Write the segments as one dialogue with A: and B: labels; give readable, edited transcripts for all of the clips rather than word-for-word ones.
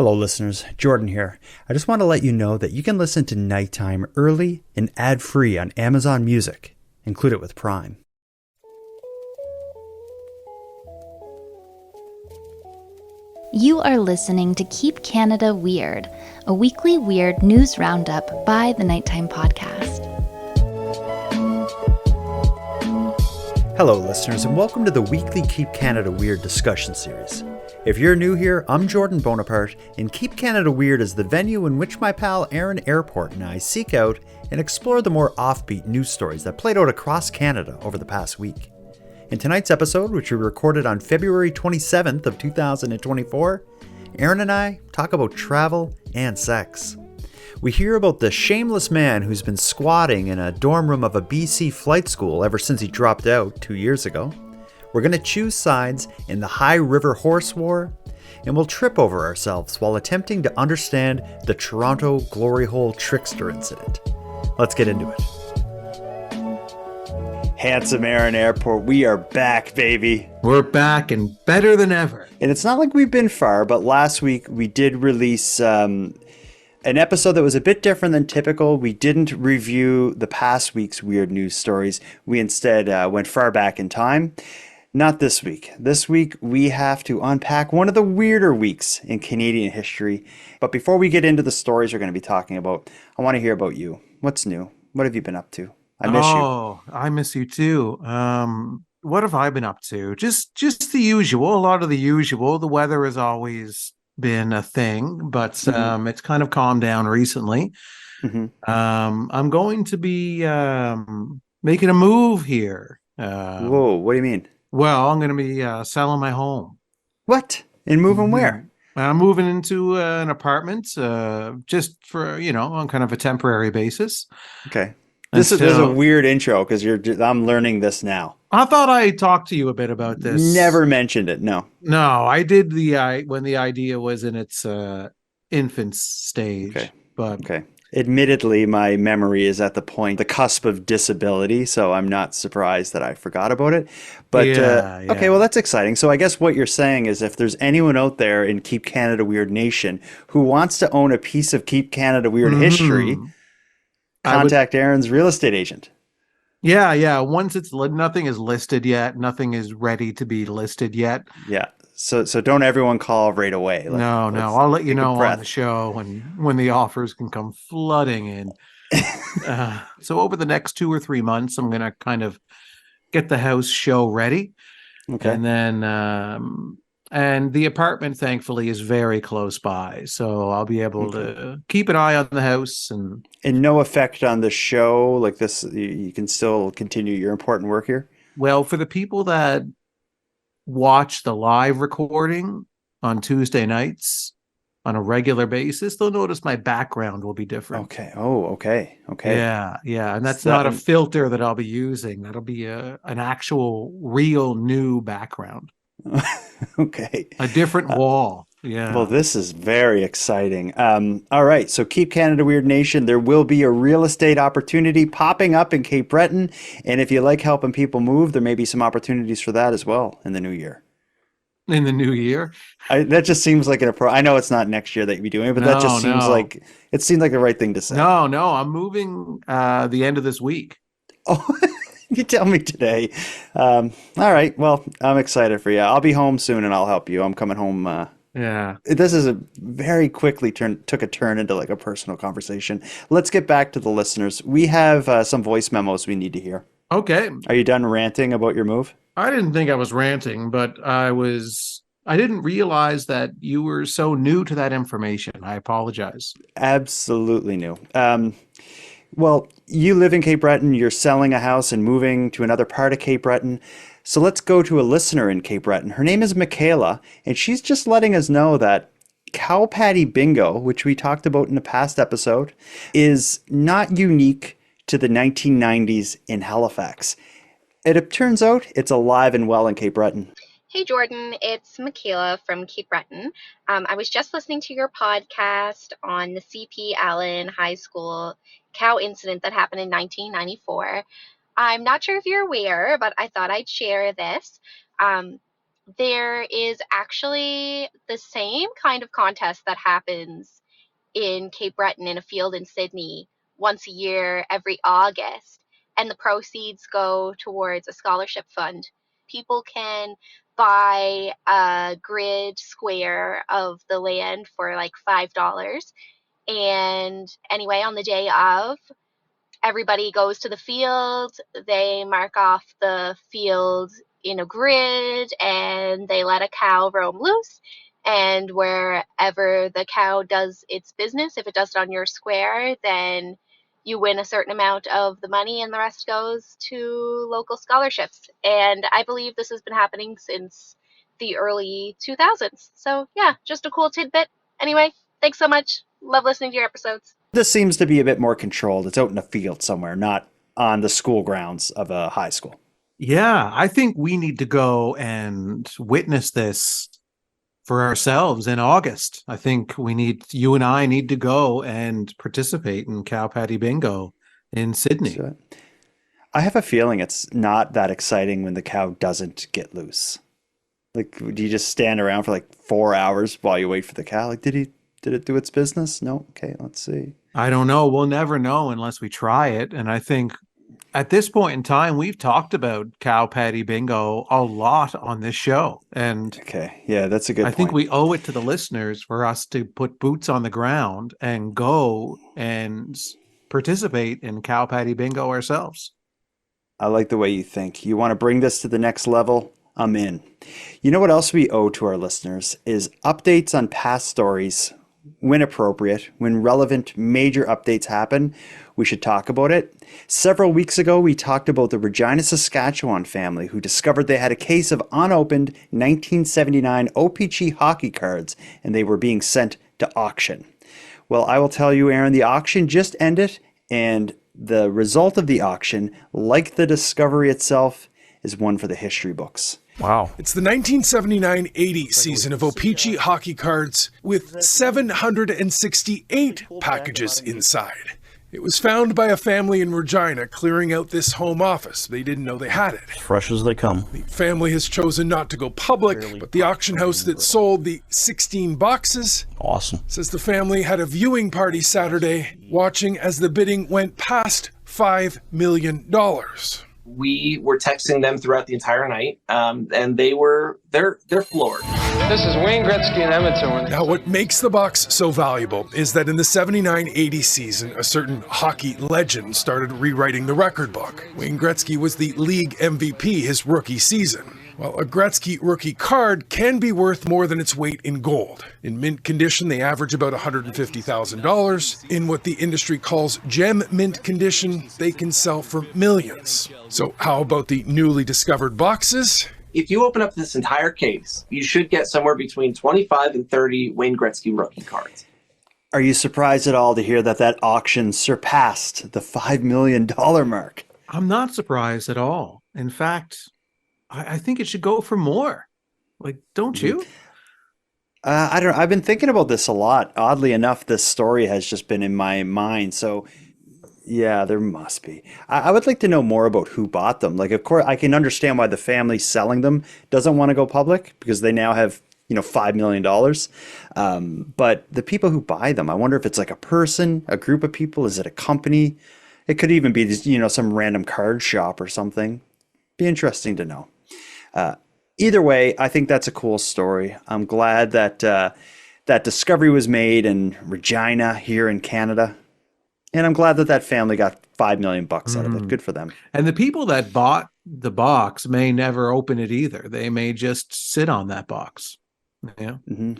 A: Hello listeners, Jordan here. I just want to let you know that you can listen to Nighttime early and ad-free on Amazon Music. Include it with Prime.
B: You are listening to Keep Canada Weird, a weekly weird news roundup by the Nighttime Podcast.
A: Hello listeners, and welcome to the weekly Keep Canada Weird discussion series. If you're new here, I'm Jordan Bonaparte, and Keep Canada Weird is the venue in which my pal Aaron Airport and I seek out and explore the more offbeat news stories that played out across Canada over the past week. In tonight's episode, which we recorded on February 27th of 2024, Aaron and I talk about travel and sex. We hear about the shameless man who's been squatting in a dorm room of a BC flight school ever since he dropped out 2 years ago. We're going to choose sides in the High River Horse War, and we'll trip over ourselves while attempting to understand the Toronto Glory Hole Trickster incident. Let's get into it. Handsome Aaron Airport, we are back, baby.
C: We're back and better than ever.
A: And it's not like we've been far, but last week we did release an episode that was a bit different than typical. We didn't review the past week's weird news stories. We instead went far back in time. Not this week. This week we have to unpack one of the weirder weeks in Canadian history. But before we get into the stories we're going to be talking about, I want to hear about you. What's new? What have you been up to? I miss you.
C: Oh, I miss you too. What have I been up to? Just the usual, a lot of the usual. The weather has always been a thing, but it's kind of calmed down recently. I'm going to be making a move here.
A: Whoa, what do you mean?
C: Well, I'm going to be selling my home.
A: What? And moving where?
C: I'm moving into an apartment just for, on kind of a temporary basis.
A: Okay. This is a weird intro because I'm learning this now.
C: I thought I talked to you a bit about this.
A: Never mentioned it. No,
C: I did when the idea was in its infant stage.
A: Okay.
C: But
A: okay. Admittedly, my memory is at the cusp of disability, so I'm not surprised that I forgot about it. But okay, well, that's exciting. So I guess what you're saying is if there's anyone out there in Keep Canada Weird Nation who wants to own a piece of Keep Canada Weird history, contact Aaron's real estate agent.
C: Yeah. Once nothing is listed yet, nothing is ready to be listed yet.
A: Yeah. So don't everyone call right away.
C: No. I'll let you know on the show when the offers can come flooding in. So over the next 2 or 3 months, I'm going to kind of get the house show ready.
A: Okay.
C: And then and the apartment, thankfully, is very close by, so I'll be able to keep an eye on the house. And
A: no effect on the show like this. You can still continue your important work here.
C: Well, for the people that watch the live recording on Tuesday nights on a regular basis, they'll notice my background will be different.
A: Okay. Oh, okay.
C: Yeah. And that's not a filter that I'll be using. That'll be an actual, real new background.
A: Okay.
C: A different wall. Yeah.
A: Well, this is very exciting. All right. So Keep Canada Weird Nation, there will be a real estate opportunity popping up in Cape Breton. And if you like helping people move, there may be some opportunities for that as well in the new year.
C: In the new year?
A: That just seems like I know it's not next year that you'll be doing it, but that just seems like it seemed like the right thing to say.
C: No. I'm moving the end of this week.
A: Oh, you tell me today. All right. Well, I'm excited for you. I'll be home soon and I'll help you. I'm coming home.
C: Yeah.
A: This is a very quickly took a turn into like a personal conversation. Let's get back to the listeners. We have some voice memos we need to hear.
C: Okay.
A: Are you done ranting about your move?
C: I didn't think I was ranting, but I didn't realize that you were so new to that information. I apologize.
A: Absolutely new. Well, you live in Cape Breton, you're selling a house and moving to another part of Cape Breton. So let's go to a listener in Cape Breton. Her name is Michaela, and she's just letting us know that cow patty bingo, which we talked about in a past episode, is not unique to the 1990s in Halifax. It turns out it's alive and well in Cape Breton.
D: Hey Jordan, it's Michaela from Cape Breton. I was just listening to your podcast on the CP Allen High School cow incident that happened in 1994. I'm not sure if you're aware, but I thought I'd share this. there is actually the same kind of contest that happens in Cape Breton in a field in Sydney once a year every August, and the proceeds go towards a scholarship fund. People can buy a grid square of the land for like $5. And anyway, on the day of, everybody goes to the field, they mark off the field in a grid, and they let a cow roam loose. And wherever the cow does its business, if it does it on your square, then you win a certain amount of the money, and the rest goes to local scholarships. And I believe this has been happening since the early 2000s. So yeah, just a cool tidbit. Anyway, thanks so much. Love listening to your episodes.
A: This seems to be a bit more controlled. It's out in a field somewhere, not on the school grounds of a high school.
C: Yeah, I think we need to go and witness this for ourselves in August. I think you and I need to go and participate in Cow Patty Bingo in Sydney.
A: So, I have a feeling it's not that exciting when the cow doesn't get loose. Like, do you just stand around for like 4 hours while you wait for the cow? Like, did it do its business? No? Okay, let's see.
C: I don't know. We'll never know unless we try it. And I think at this point in time, we've talked about Cow Patty Bingo a lot on this show. And
A: okay, yeah, that's a good point.
C: I think we owe it to the listeners for us to put boots on the ground and go and participate in Cow Patty Bingo ourselves.
A: I like the way you think. You want to bring this to the next level? I'm in. You know what else we owe to our listeners is updates on past stories. When appropriate, when relevant major updates happen, we should talk about it. Several weeks ago, we talked about the Regina, Saskatchewan family who discovered they had a case of unopened 1979 OPG hockey cards and they were being sent to auction. Well, I will tell you, Aaron, the auction just ended, and the result of the auction, like the discovery itself, is one for the history books.
E: Wow. It's the 1979-80 season of O-Pee-Chee hockey cards with 768 packages inside. It was found by a family in Regina clearing out this home office. They didn't know they had it.
F: Fresh as they come.
E: The family has chosen not to go public, but the auction house that sold the 16 boxes says the family had a viewing party Saturday, watching as the bidding went past $5 million.
G: We were texting them throughout the entire night, and they're floored.
H: This is Wayne Gretzky and Edmonton.
E: Now, what makes the box so valuable is that in the 79-80 season, a certain hockey legend started rewriting the record book. Wayne Gretzky was the league MVP his rookie season. Well, a Gretzky rookie card can be worth more than its weight in gold. In mint condition, they average about $150,000. In what the industry calls gem mint condition, they can sell for millions. So how about the newly discovered boxes?
G: If you open up this entire case, you should get somewhere between 25 and 30 Wayne Gretzky rookie cards.
A: Are you surprised at all to hear that auction surpassed the $5 million mark?
C: I'm not surprised at all. In fact, I think it should go for more. Like, don't you?
A: I don't know. I've been thinking about this a lot. Oddly enough, this story has just been in my mind. So, yeah, there must be. I would like to know more about who bought them. Like, of course, I can understand why the family selling them doesn't want to go public because they now have, $5 million. But the people who buy them, I wonder if it's like a person, a group of people. Is it a company? It could even be, some random card shop or something. Be interesting to know. Either way, I think that's a cool story. I'm glad that that discovery was made in Regina here in Canada. And I'm glad that family got $5 million out of it. Good for them.
C: And the people that bought the box may never open it either. They may just sit on that box. Yeah.
A: Mm-hmm.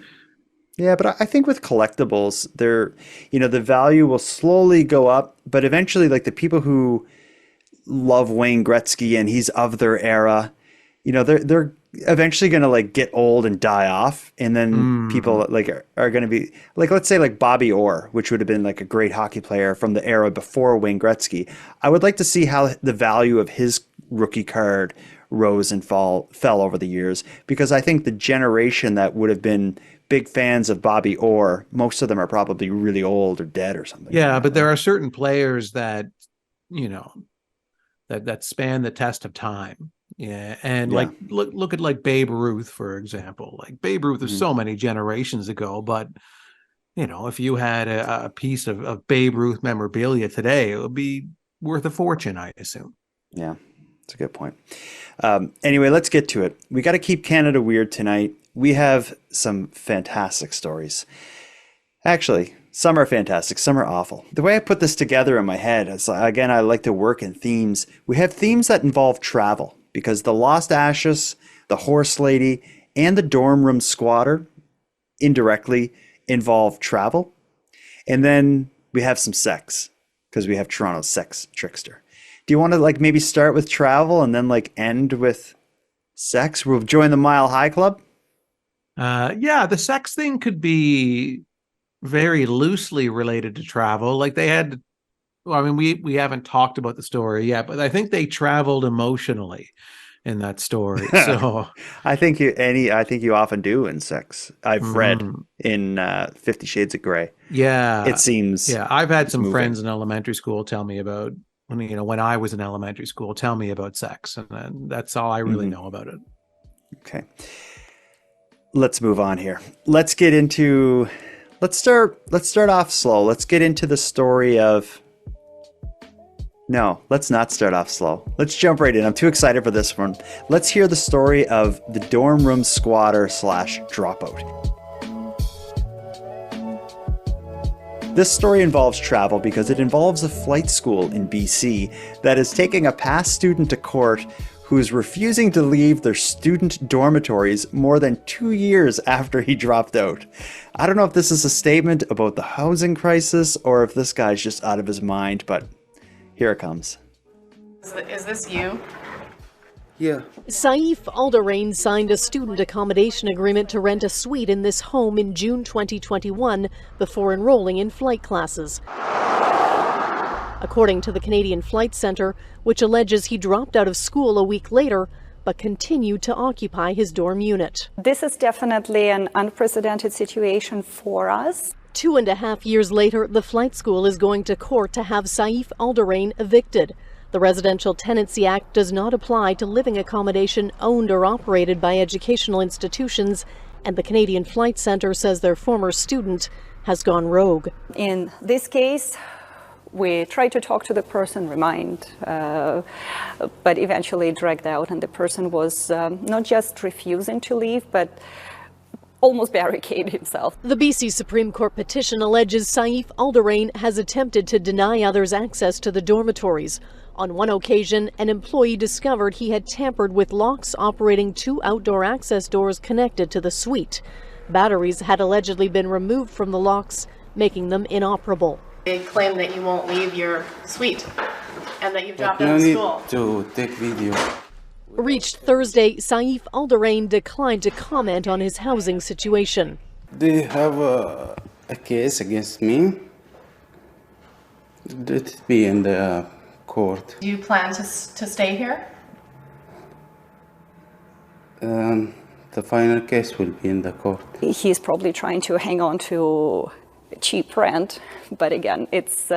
A: Yeah, but I think with collectibles, the value will slowly go up, but eventually, like the people who love Wayne Gretzky and he's of their era, they're eventually going to like get old and die off, and then people like are going to be like, let's say like Bobby Orr, which would have been like a great hockey player from the era before Wayne Gretzky. I would like to see how the value of his rookie card rose and fell over the years, because I think the generation that would have been big fans of Bobby Orr, most of them are probably really old or dead or something.
C: Yeah, but there are certain players that that span the test of time. Yeah, and
A: Yeah.
C: like look at like Babe Ruth, for example. Like Babe Ruth was
A: Mhm.
C: so many generations ago, but if you had a piece of Babe Ruth memorabilia today, it would be worth a fortune, I assume.
A: Yeah, that's a good point. Anyway, let's get to it. We got to keep Canada weird tonight. We have some fantastic stories. Actually, some are fantastic, some are awful. The way I put this together in my head is, again, I like to work in themes. We have themes that involve travel because the Lost Ashes, the Horse Lady, and the Dorm Room Squatter indirectly involve travel. And then we have some sex because we have Toronto's sex trickster. Do you want to like maybe start with travel and then like end with sex? We'll join the Mile High Club.
C: Yeah, the sex thing could be very loosely related to travel. Like they had, well, I mean, we haven't talked about the story yet, but I think they traveled emotionally in that story. So
A: I think you often do in sex. I've read
C: mhm.
A: in 50 Shades of Grey.
C: Yeah,
A: It seems
C: yeah. I've had
A: it's
C: some
A: moving.
C: friends in elementary school tell me about when I was in elementary school, tell me about sex, and then that's all I really know about it.
A: Okay. Let's move on here. Let's start off slow. Let's get into the story of No, let's not start off slow. Let's jump right in. I'm too excited for this one. Let's hear the story of the dorm room squatter / dropout. This story involves travel because it involves a flight school in BC that is taking a past student to court who is refusing to leave their student dormitories more than 2 years after he dropped out. I don't know if this is a statement about the housing crisis or if this guy's just out of his mind, but here it comes.
F: Is this you?
I: Yeah.
J: Saif Alderain signed a student accommodation agreement to rent a suite in this home in June 2021 before enrolling in flight classes. According to the Canadian Flight Centre, which alleges he dropped out of school a week later but continued to occupy his dorm unit.
K: This is definitely an unprecedented situation for us.
J: 2.5 years later, the flight school is going to court to have Saif Alderain evicted. The Residential Tenancy Act does not apply to living accommodation owned or operated by educational institutions, and the Canadian Flight Centre says their former student has gone rogue.
K: In this case, we tried to talk to the person, but eventually dragged out, and the person was not just refusing to leave, but almost barricaded himself.
J: The BC Supreme Court petition alleges Saif Alderain has attempted to deny others access to the dormitories. On one occasion, an employee discovered he had tampered with locks operating 2 outdoor access doors connected to the suite. Batteries had allegedly been removed from the locks, making them inoperable.
F: They claim that you won't leave your suite and that you've dropped out of school.
I: To take video.
J: Reached Thursday, Saif Alderain declined to comment on his housing situation.
I: They have a case against me. Let it be in the court.
F: Do you plan to stay here?
I: The final case will be in the court.
K: He's probably trying to hang on to cheap rent, but again, it's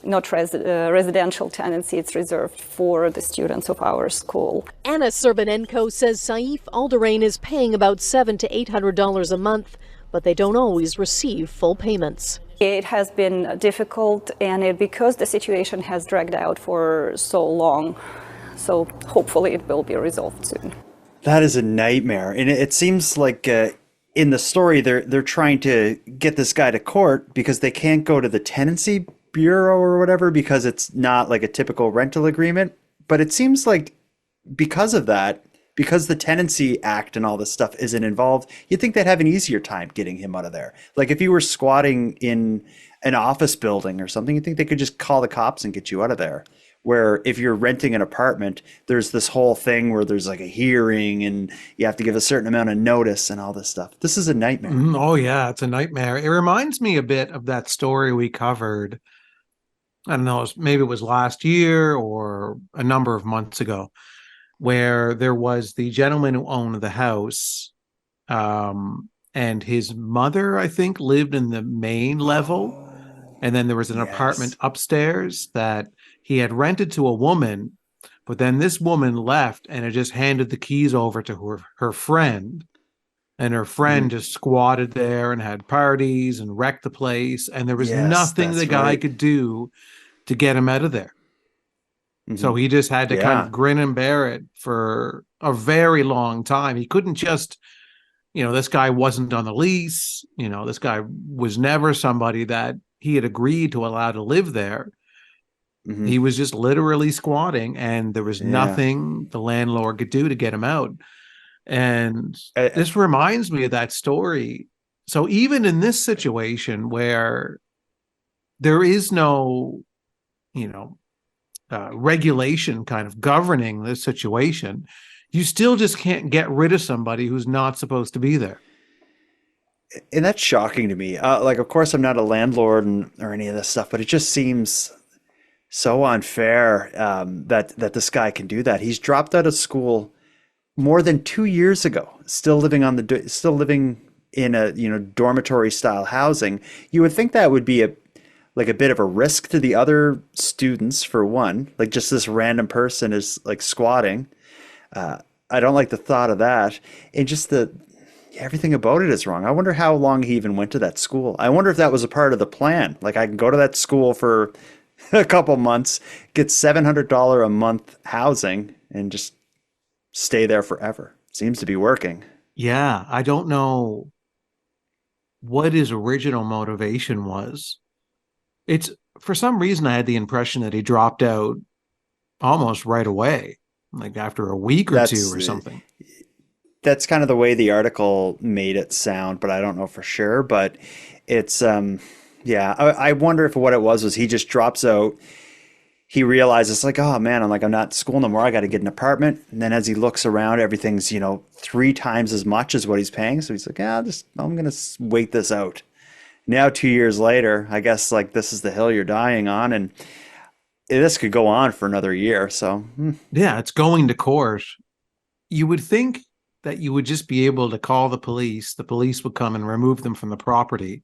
K: not residential tenancy, it's reserved for the students of our school.
J: Anna Serbanenko says Saif Alderain is paying about $700 to $800 a month, but they don't always receive full payments.
K: It has been difficult, and because the situation has dragged out for so long, so hopefully it will be resolved soon.
A: That is a nightmare. And it seems like in the story, they're trying to get this guy to court because they can't go to the tenancy bureau or whatever because it's not like a typical rental agreement. But it seems like because of that, because the Tenancy Act and all this stuff isn't involved, you'd think they'd have an easier time getting him out of there. Like if you were squatting in an office building or something, you'd think they could just call the cops and get you out of there. Where if you're renting an apartment, there's this whole thing where there's like a hearing and you have to give a certain amount of notice and all this stuff. This is a nightmare.
C: Oh yeah, it's a nightmare. It reminds me a bit of that story we covered. I don't know, maybe it was last year or a number of months ago, where there was the gentleman who owned the house, and his mother, I think, lived in the main level. And then there was an apartment upstairs that he had rented to a woman But then this woman left and had just handed the keys over to her friend. And her friend just squatted there and had parties and wrecked the place. And there was nothing the guy could do to get him out of there. So he just had to kind of grin and bear it for a very long time. He couldn't just, this guy wasn't on the lease. This guy was never somebody that he had agreed to allow to live there. He was just literally squatting, and there was nothing the landlord could do to get him out. And this reminds me of that story. So even in this situation where there is no, regulation kind of governing this situation, you still just can't get rid of somebody who's not supposed to be there.
A: And that's shocking to me. Of course, I'm not a landlord or any of this stuff, but it just seems so unfair that this guy can do that. He's dropped out of school more than 2 years ago, still living in a dormitory style housing. You would think that would be a bit of a risk to the other students, for one. Like, just this random person is like squatting. I don't like the thought of that, and just everything about it is wrong. I wonder how long he even went to that school. I wonder if that was a part of the plan. Like, I can go to that school for a couple months, get $700 a month housing, and just stay there forever. Seems to be working.
C: Yeah, I don't know what his original motivation was. It's, for some reason, I had the impression that he dropped out almost right away, like after a week or two or something.
A: That's kind of the way the article made it sound, but I don't know for sure. But it's, I wonder if what it was he just drops out. He realizes, like, oh man, I'm not in school no more. I got to get an apartment. And then as he looks around, everything's, 3 times as much as what he's paying. So he's like, I'm going to wait this out. Now, 2 years later, I guess this is the hill you're dying on. And this could go on for another year. So,
C: yeah, it's going to court. You would think that you would just be able to call the police. The police would come and remove them from the property,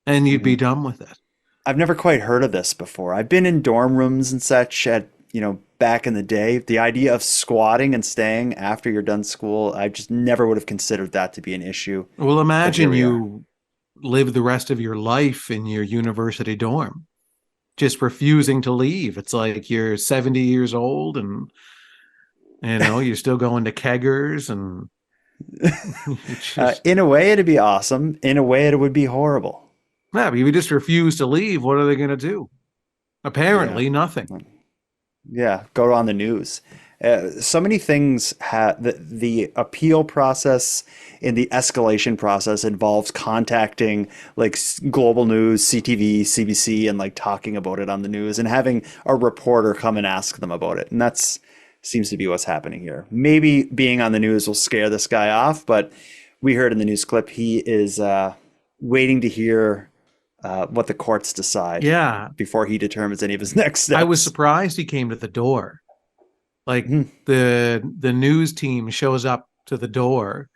C: and you'd be done with it.
A: I've never quite heard of this before. I've been in dorm rooms and such at, back in the day. The idea of squatting and staying after you're done school, I just never would have considered that to be an issue.
C: Well, imagine you live the rest of your life in your university dorm, just refusing to leave. It's like you're 70 years old and, you're still going to keggers and...
A: in a way, it'd be awesome. In a way, it would be horrible.
C: Yeah, but if you just refuse to leave, what are they going to do? Apparently, nothing.
A: Yeah, go on the news. So many things the appeal process and the escalation process involves contacting global news, CTV, CBC, and talking about it on the news and having a reporter come and ask them about it. And that's seems to be what's happening here. Maybe being on the news will scare this guy off, but we heard in the news clip he is waiting to hear what the courts decide before he determines any of his next steps.
C: I was surprised he came to the door. The news team shows up to the door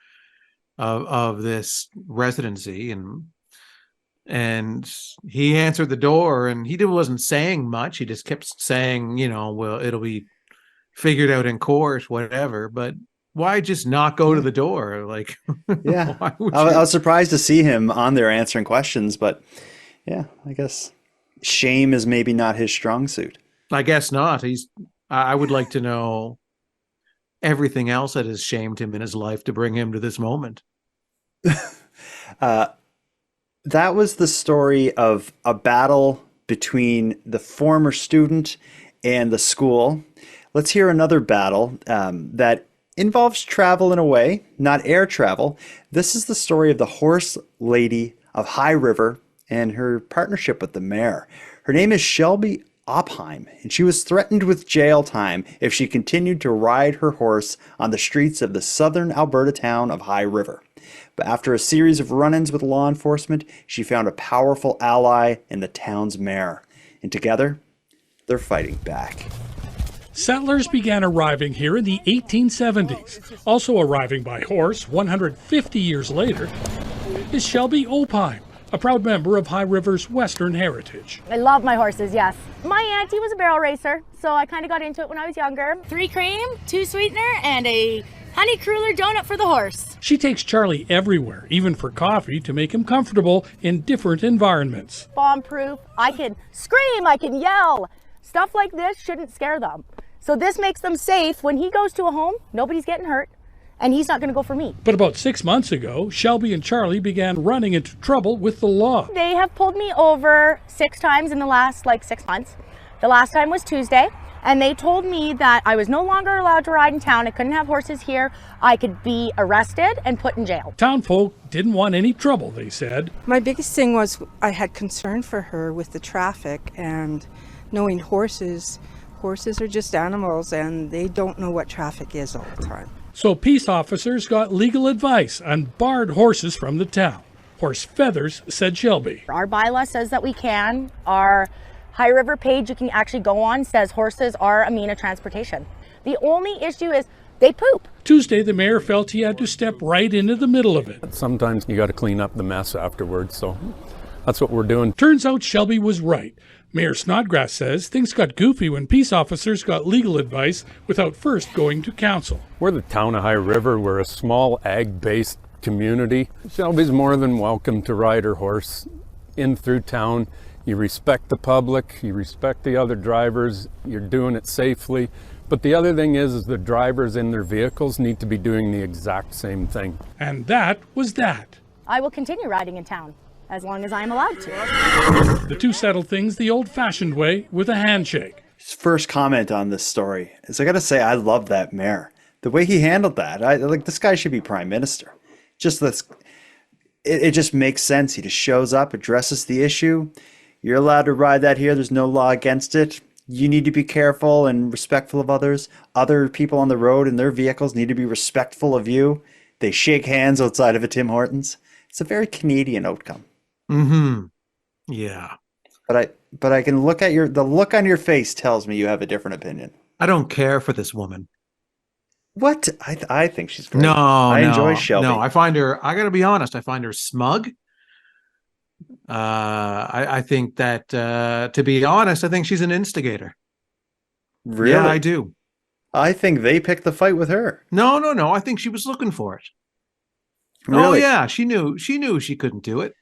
C: of this residency, and he answered the door, and he wasn't saying much. He just kept saying, well, it'll be figured out in court, whatever. But why just not go to the door?
A: Yeah, I was surprised to see him on there answering questions, but yeah, I guess shame is maybe not his strong suit.
C: I guess not. I would like to know everything else that has shamed him in his life to bring him to this moment.
A: That was the story of a battle between the former student and the school. Let's hear another battle that involves travel in a way, not air travel. This is the story of the horse lady of High River and her partnership with the mayor. Her name is Shelby Opheim, and she was threatened with jail time if she continued to ride her horse on the streets of the southern Alberta town of High River. But after a series of run-ins with law enforcement, she found a powerful ally in the town's mayor. And together, they're fighting back.
L: Settlers began arriving here in the 1870s. Also arriving by horse 150 years later is Shelby Opheim, a proud member of High River's Western heritage.
M: I love my horses, yes. My auntie was a barrel racer, so I kind of got into it when I was younger. 3 cream, 2 sweetener, and a honey cruller donut for the horse.
L: She takes Charlie everywhere, even for coffee, to make him comfortable in different environments.
M: Bomb-proof. I can scream, I can yell. Stuff like this shouldn't scare them. So this makes them safe. When he goes to a home, nobody's getting hurt, and he's not going to go for me.
L: But about 6 months ago, Shelby and Charlie began running into trouble with the law.
M: They have pulled me over 6 times in the last 6 months. The last time was Tuesday, and they told me that I was no longer allowed to ride in town. I couldn't have horses here. I could be arrested and put in jail.
L: Townfolk didn't want any trouble, they said.
N: My biggest thing was I had concern for her with the traffic, and knowing horses are just animals, and they don't know what traffic is all the time.
L: So peace officers got legal advice and barred horses from the town. Horse feathers, said Shelby.
M: Our bylaw says that we can. Our High River page you can actually go on says horses are a mean of transportation. The only issue is they poop.
L: Tuesday, the mayor felt he had to step right into the middle of it.
O: Sometimes you got to clean up the mess afterwards, so that's what we're doing.
L: Turns out Shelby was right. Mayor Snodgrass says things got goofy when peace officers got legal advice without first going to council.
O: We're the town of High River. We're a small ag-based community. Shelby's more than welcome to ride her horse in through town. You respect the public, you respect the other drivers, you're doing it safely. But the other thing is the drivers in their vehicles need to be doing the exact same thing.
L: And that was that.
M: I will continue riding in town as long as I am allowed to.
L: The two settled things the old-fashioned way with a handshake.
A: His first comment on this story is, I gotta say, I love that mayor. The way he handled that, this guy should be prime minister. Just this, it just makes sense. He just shows up, addresses the issue. You're allowed to ride that here. There's no law against it. You need to be careful and respectful of others. Other people on the road in their vehicles need to be respectful of you. They shake hands outside of a Tim Hortons. It's a very Canadian outcome.
C: Mm-hmm. Yeah.
A: But I can look at the look on your face tells me you have a different opinion.
C: I don't care for this woman.
A: What? I think she's great.
C: I
A: enjoy Shelby.
C: No, I find her, I got to be honest, I find her smug. I think that, to be honest, I think she's an instigator.
A: Really?
C: Yeah, I do.
A: I think they picked the fight with her.
C: No. I think she was looking for it.
A: Really?
C: Oh yeah, she knew she couldn't do it.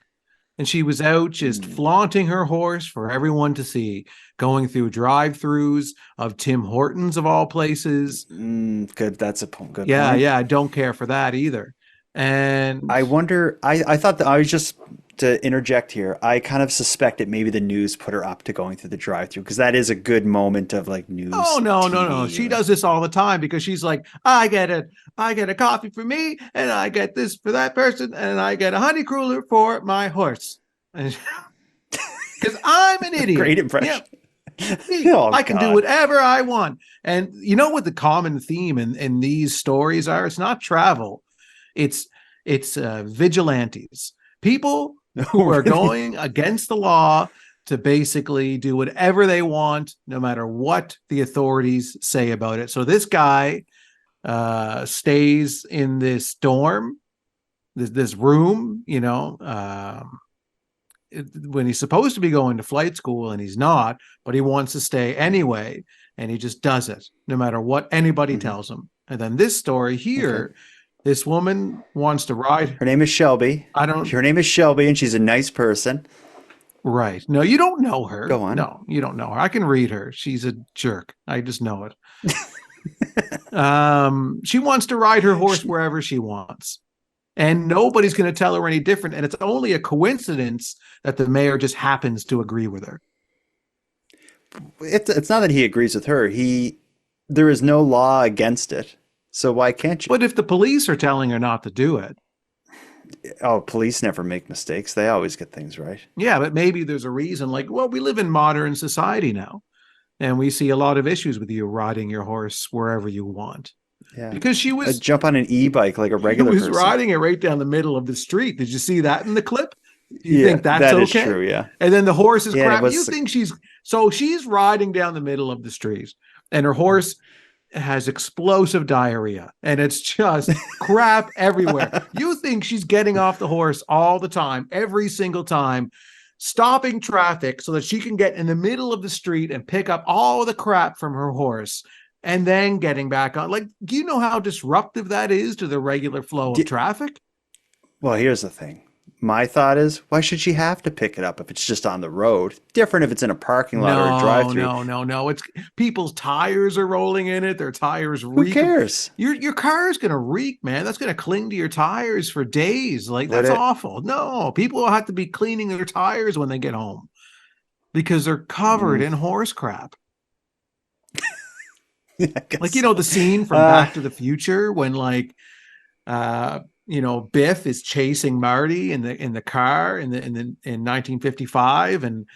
C: And she was out just flaunting her horse for everyone to see, going through drive-throughs of Tim Hortons of all places.
A: Good. That's a good point.
C: Yeah. I don't care for that either. And
A: I wonder, I thought that I was just, to interject here, I kind of suspected maybe the news put her up to going through the drive-through, because that is a good moment of news.
C: Oh no. She does this all the time because she's like, I get a coffee for me, and I get this for that person, and I get a honey cruller for my horse. Because I'm an idiot.
A: Great impression.
C: Yeah. I can do whatever I want. And you know what the common theme in these stories are? It's not travel. It's vigilantes. People who are going against the law to basically do whatever they want, no matter what the authorities say about it. So this guy stays in this dorm, this room, when he's supposed to be going to flight school and he's not, but he wants to stay anyway, and he just does it, no matter what anybody tells him. And then this story here, this woman wants to ride.
A: Her name is Shelby. Her name is Shelby, and she's a nice person.
C: Right. No, you don't know her.
A: Go on.
C: No, you don't know her. I can read her. She's a jerk. I just know it. She wants to ride her horse wherever she wants. And nobody's going to tell her any different. And it's only a coincidence that the mayor just happens to agree with her.
A: It's not that he agrees with her. There is no law against it. So why can't you?
C: But if the police are telling her not to do it.
A: Oh, police never make mistakes. They always get things right.
C: Yeah, but maybe there's a reason. We live in modern society now. And we see a lot of issues with you riding your horse wherever you want.
A: Yeah.
C: Because she was...
A: jump on an e-bike like a regular person.
C: She was riding it right down the middle of the street. Did you see that in the clip? You think that's okay?
A: That is true, yeah.
C: And then the horse is crap.
A: Was...
C: You think she's... So she's riding down the middle of the street. And her horse has explosive diarrhea, and it's just crap everywhere. You think she's getting off the horse all the time, every single time, stopping traffic so that she can get in the middle of the street and pick up all the crap from her horse and then getting back on. Like, do you know how disruptive that is to the regular flow of traffic?
A: Well, here's the thing. My thought is, why should she have to pick it up if it's just on the road? Different if it's in a parking lot or a drive-through.
C: No. It's people's tires are rolling in it. Their tires reek.
A: Who cares?
C: Your car is going to reek, man. That's going to cling to your tires for days. Like, that's awful. No, people will have to be cleaning their tires when they get home because they're covered in horse crap. Like, you know, the scene from Back to the Future when, like, you know, Biff is chasing Marty in the car in 1955, and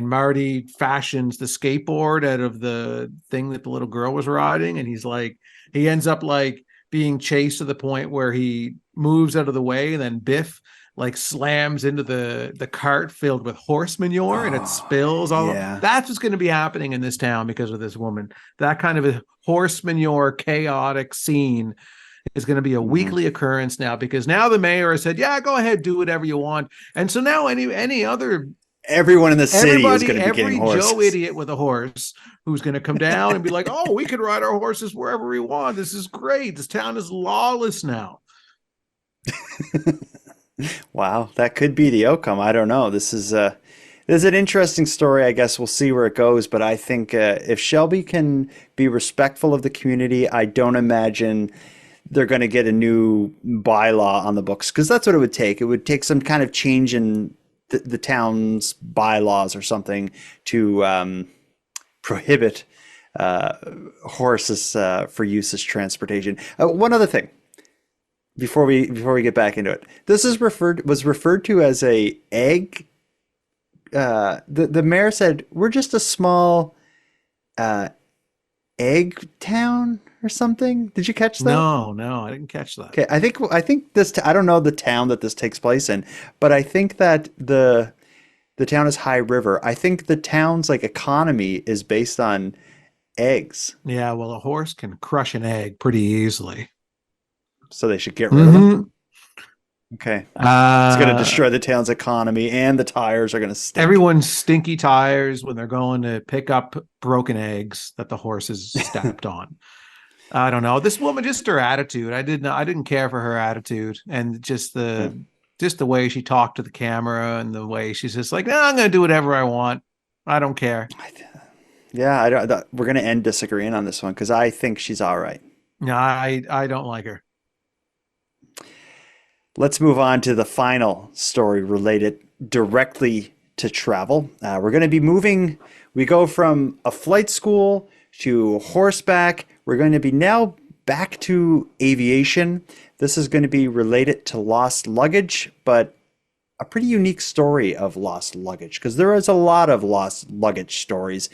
C: Marty fashions the skateboard out of the thing that the little girl was riding, and he ends up like being chased to the point where he moves out of the way, and then Biff like slams into the cart filled with horse manure, and it spills all. That's what's going to be happening in this town because of this woman. That kind of a horse manure chaotic scene is going to be a weekly occurrence now, because now the mayor has said, yeah, go ahead, do whatever you want. And so now everyone
A: in the city is going to be getting horses.
C: Joe idiot with a horse who's going to come down and be like, oh, we can ride our horses wherever we want. This is great. This town is lawless now.
A: Wow, that could be the outcome. I don't know. This is an interesting story. I guess we'll see where it goes. But I think if Shelby can be respectful of the community, I don't imagine they're going to get a new bylaw on the books, because that's what it would take. It would take some kind of change in the town's bylaws or something to prohibit horses for use as transportation. One other thing before we get back into it, this was referred to as a egg. The mayor said, we're just a small egg town or something. Did you catch that?
C: No, I didn't catch that.
A: Okay, I think this. I don't know the town that this takes place in, but I think that the town is High River. I think the town's like economy is based on eggs.
C: Yeah, well, a horse can crush an egg pretty easily,
A: so they should get rid of them. Okay, it's going to destroy the town's economy, and the tires are going to stink.
C: Everyone's stinky tires when they're going to pick up broken eggs that the horse has stepped on. I don't know. This woman, just her attitude. I didn't care for her attitude, and just the way she talked to the camera, and the way she's just like, no, I'm going to do whatever I want. I don't care.
A: Yeah, we're going to end disagreeing on this one, because I think she's all right.
C: No, I don't like her.
A: Let's move on to the final story related directly to travel. We're going to be moving. We go from a flight school to horseback. We're going to be now back to aviation. This is going to be related to lost luggage, but a pretty unique story of lost luggage, because there is a lot of lost luggage stories.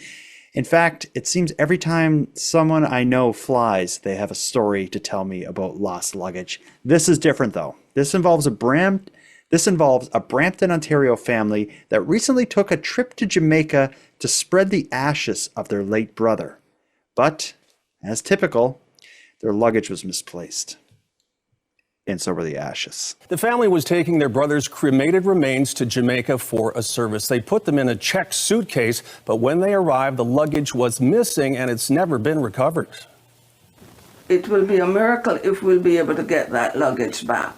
A: In fact, it seems every time someone I know flies, they have a story to tell me about lost luggage. This is different, though. This involves a Brampton, Ontario family that recently took a trip to Jamaica to spread the ashes of their late brother. But, as typical, their luggage was misplaced. And so were the ashes.
P: The family was taking their brother's cremated remains to Jamaica for a service. They put them in a checked suitcase, but when they arrived, the luggage was missing and it's never been recovered.
Q: It will be a miracle if we'll be able to get that luggage back,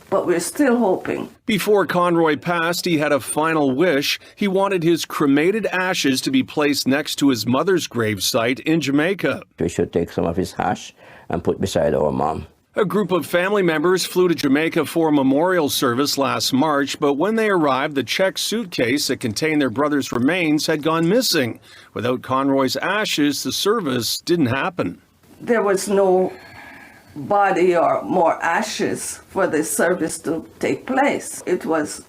Q: but we're still hoping.
P: Before Conroy passed, he had a final wish. He wanted his cremated ashes to be placed next to his mother's gravesite in Jamaica.
R: We should take some of his ash and put beside our mom.
P: A group of family members flew to Jamaica for a memorial service last March, but when they arrived, the checked suitcase that contained their brother's remains had gone missing. Without Conroy's ashes, the service didn't happen.
Q: There was no body or more ashes for the service to take place. It was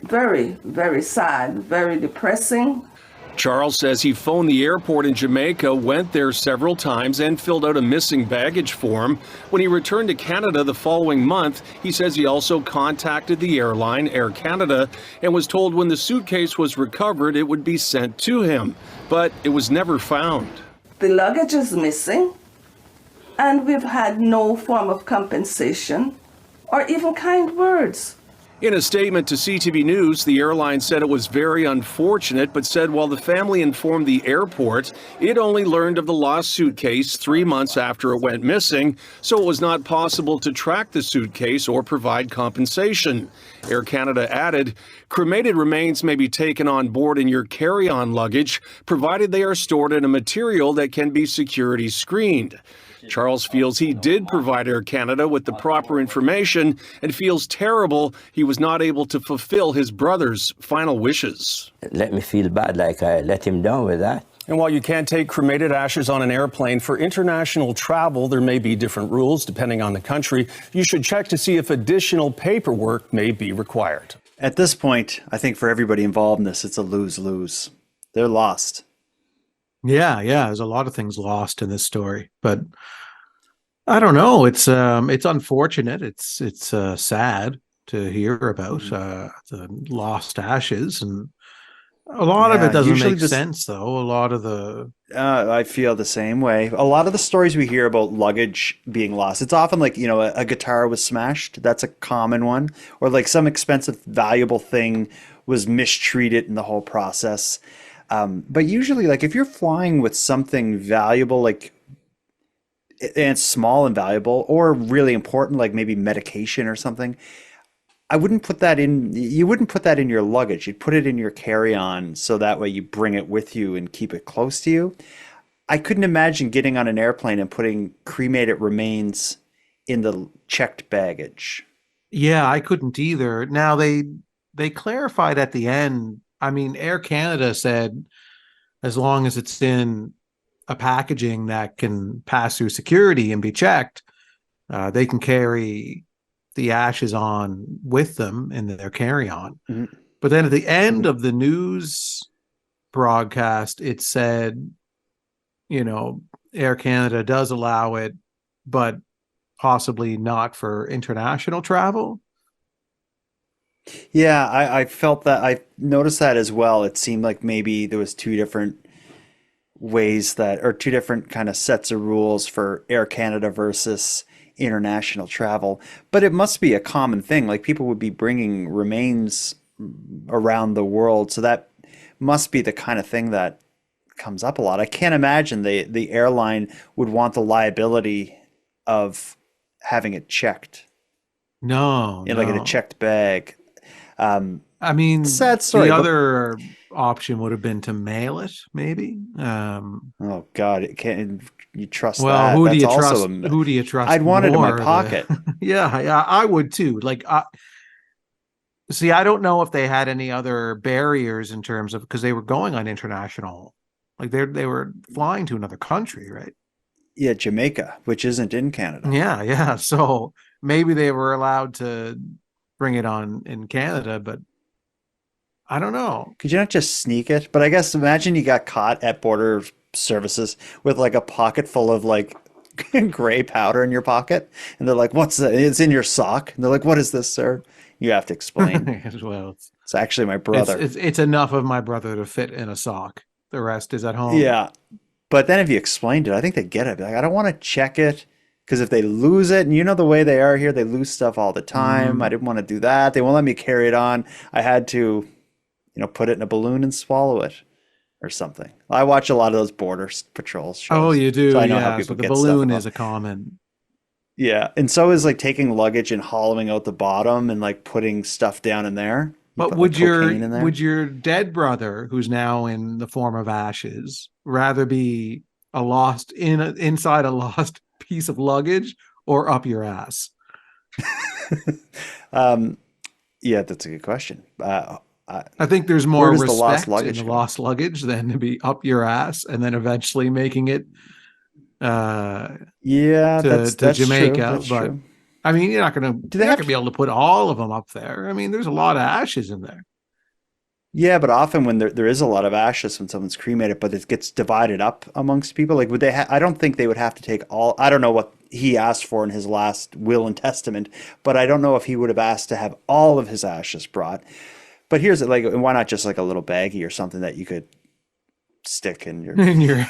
Q: very, very sad, very depressing.
P: Charles says he phoned the airport in Jamaica, went there several times, and filled out a missing baggage form. When he returned to Canada the following month, he says he also contacted the airline, Air Canada, and was told when the suitcase was recovered, it would be sent to him. But it was never found.
Q: The luggage is missing. and we've had no form of compensation or even kind words.
P: In a statement to CTV News, the airline said it was very unfortunate, but said while the family informed the airport, it only learned of the lost suitcase 3 months after it went missing, so it was not possible to track the suitcase or provide compensation. Air Canada added, cremated remains may be taken on board in your carry-on luggage, provided they are stored in a material that can be security screened. Charles feels he did provide Air Canada with the proper information and feels terrible he was not able to fulfill his brother's final wishes.
R: It let me feel bad, like I let him down with that.
P: And while you can't take cremated ashes on an airplane, for international travel, there may be different rules depending on the country. You should check to see if additional paperwork may be required.
A: At this point, I think for everybody involved in this, it's a lose-lose. They're lost.
C: Yeah, there's a lot of things lost in this story, but I don't know. It's unfortunate. It's sad to hear about the lost ashes, and a lot of it doesn't make sense, though. A lot of the
A: I feel the same way. A lot of the stories we hear about luggage being lost, it's often like, a guitar was smashed. That's a common one, or like some expensive, valuable thing was mistreated in the whole process. But usually, like if you're flying with something valuable, like and small and valuable, or really important, like maybe medication or something, you wouldn't put that in your luggage. You'd put it in your carry-on, so that way you bring it with you and keep it close to you. I couldn't imagine getting on an airplane and putting cremated remains in the checked baggage.
C: Yeah, I couldn't either. Now they clarified at the end. I mean, Air Canada said as long as it's in a packaging that can pass through security and be checked, they can carry the ashes on with them in their carry-on. Mm-hmm. But then at the end of the news broadcast, it said, Air Canada does allow it, but possibly not for international travel.
A: Yeah, I felt that. I noticed that as well. It seemed like maybe there was two different ways or two different kind of sets of rules for Air Canada versus international travel. But it must be a common thing. Like people would be bringing remains around the world. So that must be the kind of thing that comes up a lot. I can't imagine the airline would want the liability of having it checked.
C: No,
A: like in a checked bag.
C: I mean,
A: sad story.
C: The other option would have been to mail it, maybe.
A: Oh God, you trust that?
C: Well, who do you trust? Who do you trust?
A: I'd want it in my pocket.
C: Yeah, I would too. Like, see, I don't know if they had any other barriers in terms of, because they were going on international, like they were flying to another country, right?
A: Yeah, Jamaica, which isn't in Canada.
C: Yeah. So maybe they were allowed to bring it on in Canada, but I don't know.
A: Could you not just sneak it? But I guess imagine you got caught at border services with like a pocket full of like gray powder in your pocket, and they're like, "What's that?" It's in your sock, and they're like, "What is this, sir?" You have to explain.
C: Well,
A: it's actually my brother.
C: It's enough of my brother to fit in a sock. The rest is at home.
A: Yeah, but then if you explained it, I think they get it. Like, I don't want to check it. Because if they lose it, and the way they are here, they lose stuff all the time. I didn't want to do that. They won't let me carry it on. I had to, put it in a balloon and swallow it or something. I watch a lot of those border patrol shows.
C: Oh, you do?
A: So I know how people
C: the
A: get
C: balloon
A: stuff
C: is a common.
A: Yeah. And so is like taking luggage and hollowing out the bottom and like putting stuff down in there.
C: But would your dead brother, who's now in the form of ashes, rather be inside a lost piece of luggage or up your ass?
A: Yeah, that's a good question.
C: I think there's more respect in the lost luggage than to be up your ass and then eventually making it
A: to
C: Jamaica.
A: True. That's
C: but
A: true.
C: I mean, you're not going to be able to put all of them up there. I mean, there's a lot of ashes in there.
A: Yeah, but often when there is a lot of ashes when someone's cremated, but it gets divided up amongst people, like would they? I don't think they would have to take all. I don't know what he asked for in his last will and testament, but I don't know if he would have asked to have all of his ashes brought. But here's like, why not just like a little baggie or something that you could stick in your.
C: In your.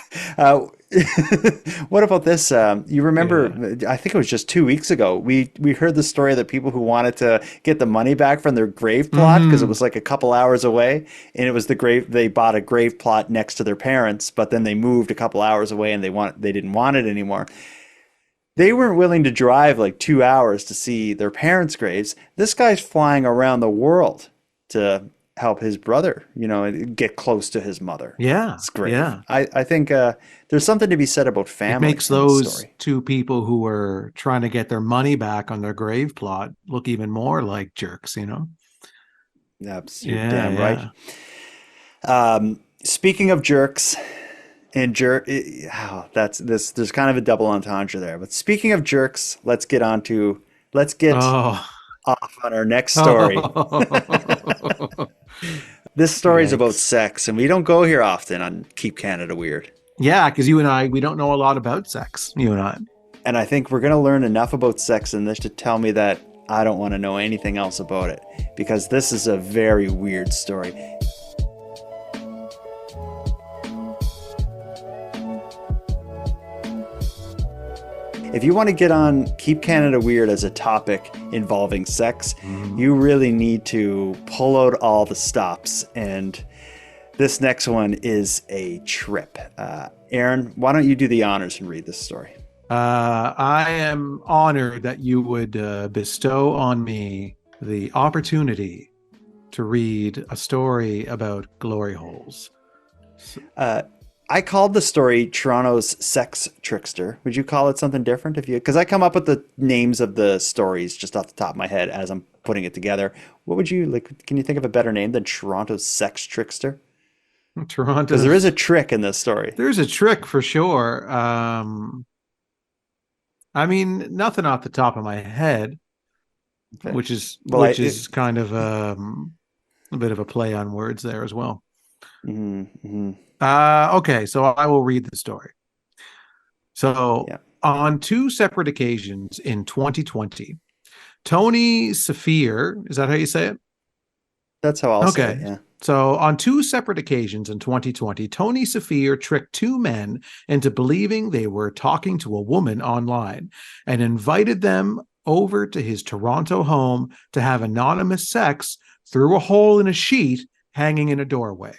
A: What about this? You remember? I think it was just 2 weeks ago. We heard the story of the people who wanted to get the money back from their grave plot because it was like a couple hours away, and it was the grave. They bought a grave plot next to their parents, but then they moved a couple hours away, and they didn't want it anymore. They weren't willing to drive like 2 hours to see their parents' graves. This guy's flying around the world to help his brother, get close to his mother.
C: Yeah.
A: It's great.
C: Yeah.
A: I think there's something to be said about family.
C: It makes those two people who were trying to get their money back on their grave plot look even more like jerks,
A: That's you're damn right. Speaking of jerks and there's kind of a double entendre there. But speaking of jerks, let's get off on our next story. This story is about sex, and we don't go here often on Keep Canada Weird.
C: Yeah, because you and I, we don't know a lot about sex, you and I.
A: And I think we're going to learn enough about sex in this to tell me that I don't want to know anything else about it, because this is a very weird story. If you want to get on Keep Canada Weird as a topic involving sex, you really need to pull out all the stops. And this next one is a trip. Aaron, why don't you do the honors and read this story?
C: I am honored that you would bestow on me the opportunity to read a story about glory holes.
A: I called the story Toronto's Sex Trickster. Would you call it something different because I come up with the names of the stories just off the top of my head as I'm putting it together. What would you like? Can you think of a better name than Toronto's Sex Trickster?
C: Toronto.
A: Because there is a trick in this story.
C: There's a trick for sure. I mean, nothing off the top of my head, okay. which is kind of a bit of a play on words there as well. Okay, so I will read the story. So on two separate occasions in 2020, Tony Saphir, is that how you say it?
A: That's how I'll say it, yeah.
C: So on two separate occasions in 2020, Tony Saphir tricked two men into believing they were talking to a woman online and invited them over to his Toronto home to have anonymous sex through a hole in a sheet hanging in a doorway.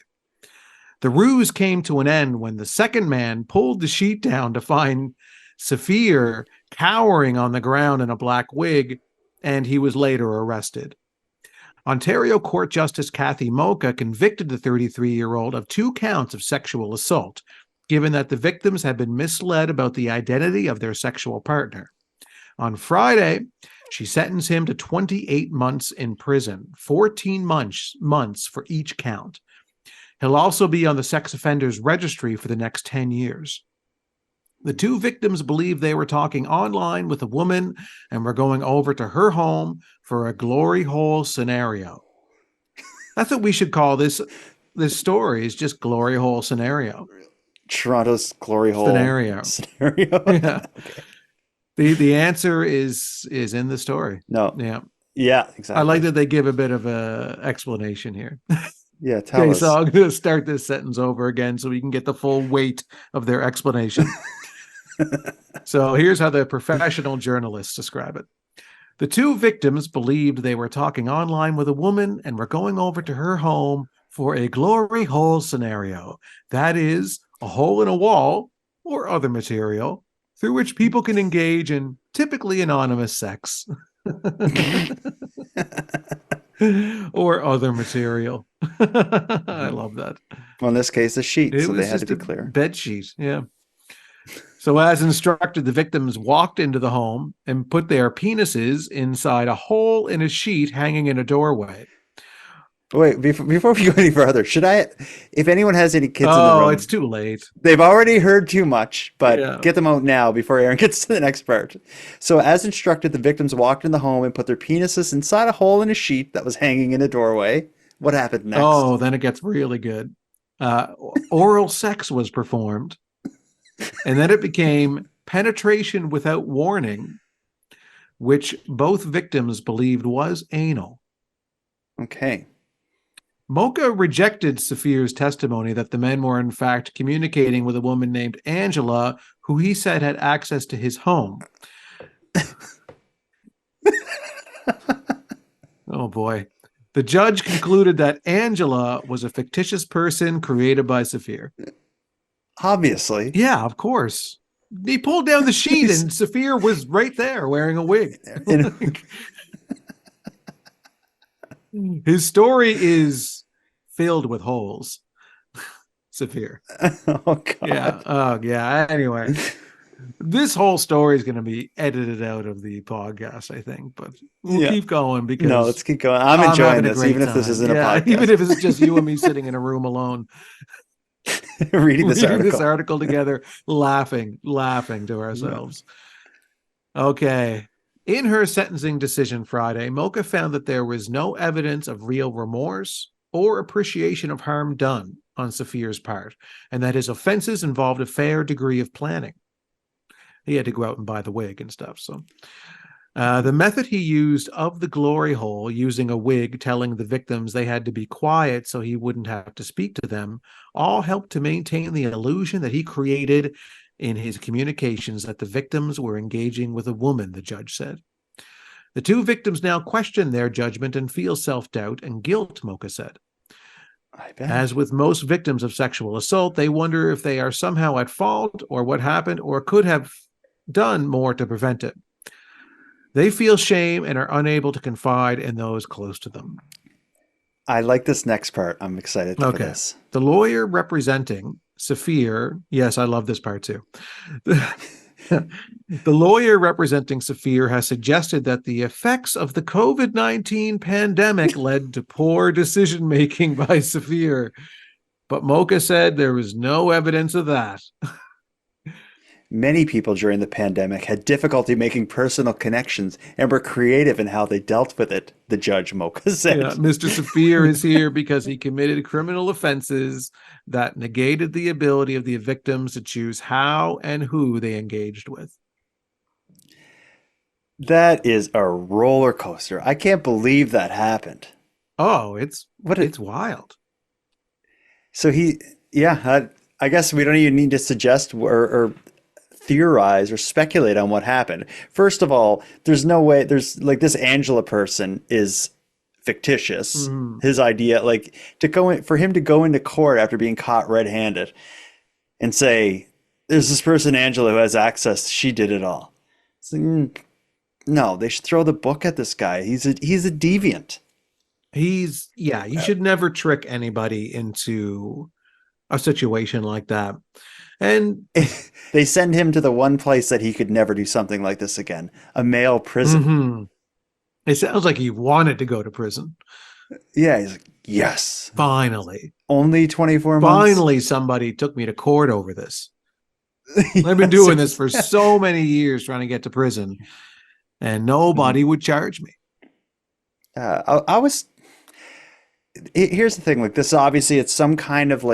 C: The ruse came to an end when the second man pulled the sheet down to find Saphir cowering on the ground in a black wig, and he was later arrested. Ontario Court Justice Kathy Moka convicted the 33-year-old of 2 counts of sexual assault, given that the victims had been misled about the identity of their sexual partner. On Friday, she sentenced him to 28 months in prison, 14 months for each count. He'll also be on the sex offenders registry for the next 10 years. The two victims believed they were talking online with a woman and were going over to her home for a glory hole scenario. That's what we should call this story, is just glory hole scenario.
A: Toronto's glory hole
C: scenario. Yeah.
A: Okay.
C: The answer is in the story.
A: No.
C: Yeah.
A: Yeah, exactly.
C: I like that they give a bit of a explanation here.
A: Yeah, tell us.
C: So I'm going to start this sentence over again so we can get the full weight of their explanation. So here's how the professional journalists describe it. The two victims believed they were talking online with a woman and were going over to her home for a glory hole scenario. That is, a hole in a wall or other material through which people can engage in typically anonymous sex. Or other material. I love that.
A: Well, in this case, a sheet, so they had to be clear.
C: Bed sheet, yeah. So as instructed, the victims walked into the home and put their penises inside a hole in a sheet hanging in a doorway.
A: Wait, before we go any further, should I, if anyone has any kids in the room.
C: Oh, it's too late.
A: They've already heard too much, but get them out now before Aaron gets to the next part. So as instructed, the victims walked in the home and put their penises inside a hole in a sheet that was hanging in a doorway. What happened next?
C: Oh, then it gets really good. Oral sex was performed, and then it became penetration without warning, which both victims believed was anal.
A: Okay.
C: Mocha rejected Safir's testimony that the men were in fact communicating with a woman named Angela, who he said had access to his home. Oh boy. The judge concluded that Angela was a fictitious person created by Safir.
A: Obviously.
C: Yeah, of course. He pulled down the sheet and Safir was right there wearing a wig. His story is filled with holes. Safir.
A: Oh, God.
C: Yeah. Oh, yeah. Anyway, this whole story is going to be edited out of the podcast, I think, but we'll keep going because
A: no, let's keep going. I'm enjoying this, even if this isn't a podcast.
C: Even if it's just you and me sitting in a room alone,
A: reading this
C: article together, laughing to ourselves. Okay. In her sentencing decision Friday, Mocha found that there was no evidence of real remorse or appreciation of harm done on Safir's part, and that his offenses involved a fair degree of planning. He had to go out and buy the wig and stuff. So the method he used of the glory hole, using a wig, telling the victims they had to be quiet so he wouldn't have to speak to them, all helped to maintain the illusion that he created in his communications that the victims were engaging with a woman, the judge said. The two victims now question their judgment and feel self-doubt and guilt, Mocha said. As with most victims of sexual assault, they wonder if they are somehow at fault or what happened or could have done more to prevent it. They feel shame and are unable to confide in those close to them.
A: I like this next part. I'm excited for this.
C: The lawyer representing Safir, yes, I love this part too. The lawyer representing Safir has suggested that the effects of the COVID-19 pandemic led to poor decision-making by Safir. But Mocha said there was no evidence of that.
A: Many people during the pandemic had difficulty making personal connections and were creative in how they dealt with it, the judge Mocha said.
C: Yeah, Mr. Safir is here because he committed criminal offenses that negated the ability of the victims to choose how and who they engaged with.
A: That is a roller coaster. I can't believe that happened.
C: Oh, it's wild.
A: So I guess we don't even need to suggest or theorize or speculate on what happened. First of all, there's no way this Angela person is fictitious. His idea, for him to go into court after being caught red-handed and say, there's this person, Angela, who has access. She did it all. It's like, no, they should throw the book at this guy. He's a deviant.
C: You should never trick anybody into a situation like that. And
A: they send him to the one place that he could never do something like this again, a male prison.
C: Mm-hmm. It sounds like he wanted to go to prison.
A: Yeah, he's like, yes.
C: Finally.
A: Only 24 months?
C: Finally, somebody took me to court over this. I've been doing this for so many years trying to get to prison, and nobody would charge me.
A: Here's the thing, this obviously it's some kind of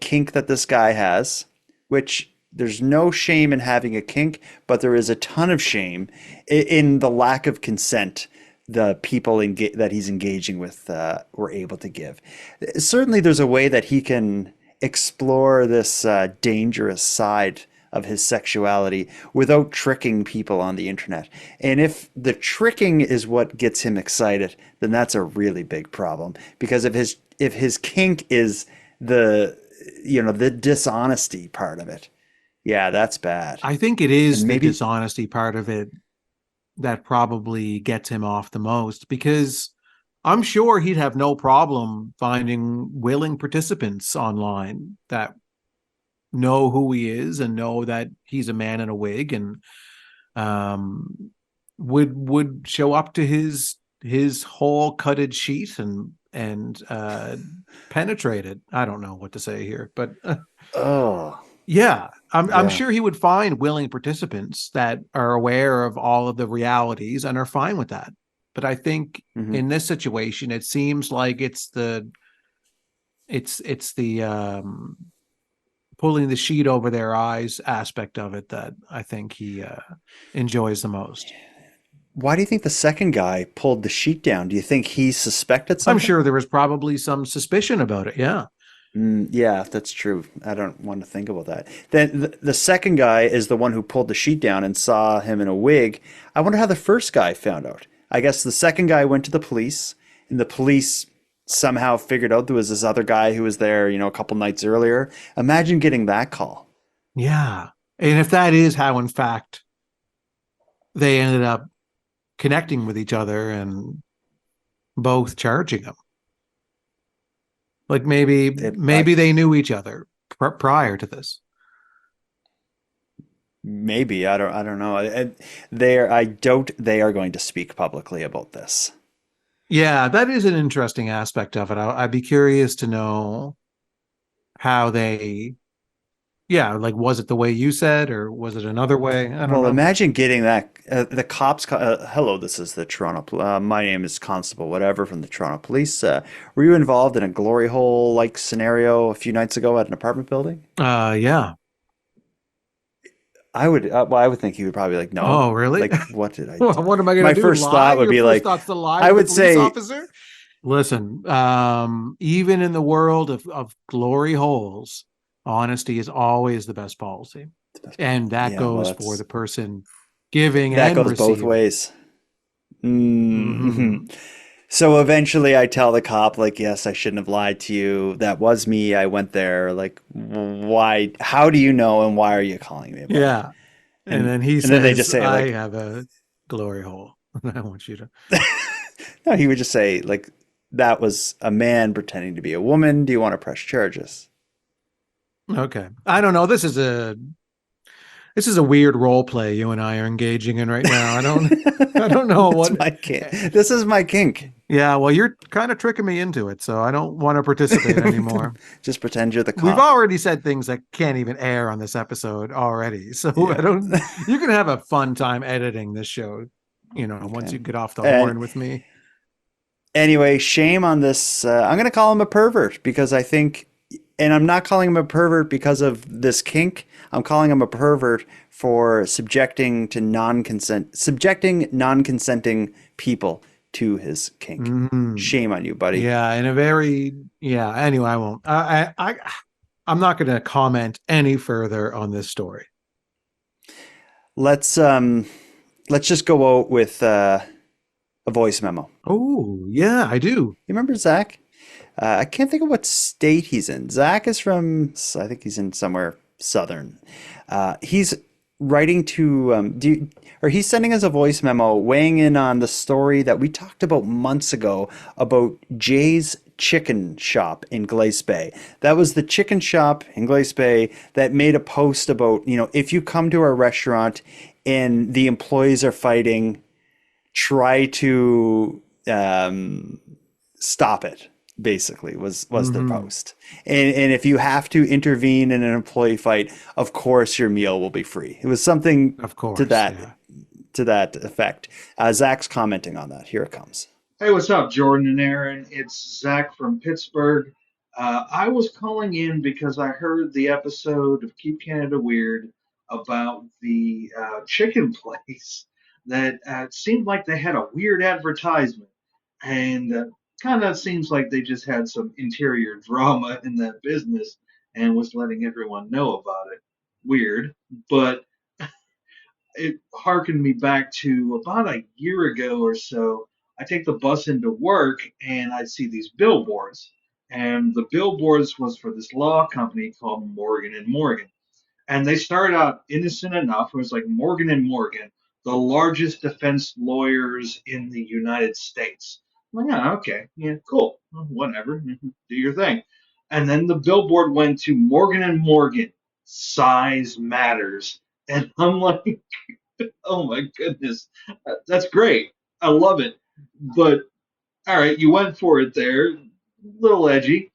A: kink that this guy has, which there's no shame in having a kink, but there is a ton of shame in the lack of consent the people that he's engaging with were able to give. Certainly there's a way that he can explore this dangerous side of his sexuality without tricking people on the internet. And if the tricking is what gets him excited, then that's a really big problem. Because if his kink is the dishonesty part of it, yeah, that's bad.
C: I think it is the dishonesty part of it that probably gets him off the most, because I'm sure he'd have no problem finding willing participants online that know who he is and know that he's a man in a wig and would show up to his whole cutted sheet and penetrate it. I don't know what to say here, but I'm sure he would find willing participants that are aware of all of the realities and are fine with that. But I think in this situation, it seems like it's the pulling the sheet over their eyes aspect of it that I think he enjoys the most.
A: why do you think the second guy pulled the sheet down? Do you think he suspected something?
C: I'm sure there was probably some suspicion about it. Yeah.
A: Yeah, that's true. I don't want to think about that. Then the second guy is the one who pulled the sheet down and saw him in a wig. I wonder how the first guy found out. I guess the second guy went to the police, and the police somehow figured out there was this other guy who was there, a couple nights earlier. Imagine getting that call.
C: Yeah. And if that is how, in fact, they ended up connecting with each other and both charging him. Like maybe they knew each other prior to this.
A: Maybe I don't know. I doubt they are going to speak publicly about this.
C: Yeah, that is an interesting aspect of it. I'd be curious to know how they. Yeah, like was it the way you said, or was it another way? I don't know.
A: Imagine getting that. The cops. Hello, this is the Toronto. My name is Constable whatever from the Toronto Police. Were you involved in a glory hole like scenario a few nights ago at an apartment building?
C: Yeah.
A: I would. I would think he would probably like no.
C: Oh, really?
A: Like what did I do?
C: What am I going to do?
A: My first thought would be like,
C: I would say, officer. Listen, even in the world of glory holes, honesty is always the best policy, and that goes for the person giving and receiving. That goes both ways.
A: Mm-hmm. So eventually I tell the cop, like, yes, I shouldn't have lied to you. That was me. I went there. Like, why? How do you know? And why are you calling me about
C: it? And then he says,
A: then they just say,
C: I have a glory hole. I want you to.
A: No, he would just say, like, that was a man pretending to be a woman. Do you want to press charges?
C: Okay. I don't know. This is a weird role play you and I are engaging in right now. I don't know what
A: my kink. This is my kink.
C: Yeah, well, you're kind of tricking me into it, so I don't want to participate anymore.
A: Just pretend you're the cop.
C: We've already said things that can't even air on this episode already. So you can have a fun time editing this show, once you get off the horn with me.
A: Anyway, shame on this. I'm going to call him a pervert because I think, and I'm not calling him a pervert because of this kink. I'm calling him a pervert for subjecting non-consenting people to his kink. Mm-hmm. Shame on you, buddy.
C: Yeah, anyway, I won't. I'm not going to comment any further on this story.
A: Let's just go out with a voice memo.
C: Oh, yeah, I do.
A: You remember Zach? I can't think of what state he's in. Zach is from, I think he's in somewhere southern. He's writing to, he's sending us a voice memo weighing in on the story that we talked about months ago about Jay's Chicken Shop in Glace Bay. That was the chicken shop in Glace Bay that made a post about, if you come to our restaurant and the employees are fighting, try to stop it. Basically was their post. And if you have to intervene in an employee fight, of course your meal will be free. It was something to that effect. Zach's commenting on that. Here it comes.
S: Hey, what's up, Jordan and Aaron? It's Zach from Pittsburgh. I was calling in because I heard the episode of Keep Canada Weird about the chicken place that seemed like they had a weird advertisement. And kind of seems like they just had some interior drama in that business and was letting everyone know about it. Weird, but it harkened me back to about a year ago or so. I take the bus into work and I see these billboards. And the billboards was for this law company called Morgan and Morgan. And they started out innocent enough. It was like Morgan and Morgan, the largest defense lawyers in the United States. I'm like, okay, yeah, cool, whatever, do your thing. And then the billboard went to Morgan and Morgan, size matters. And I'm like, oh my goodness, that's great. I love it. But all right, you went for it there, little edgy.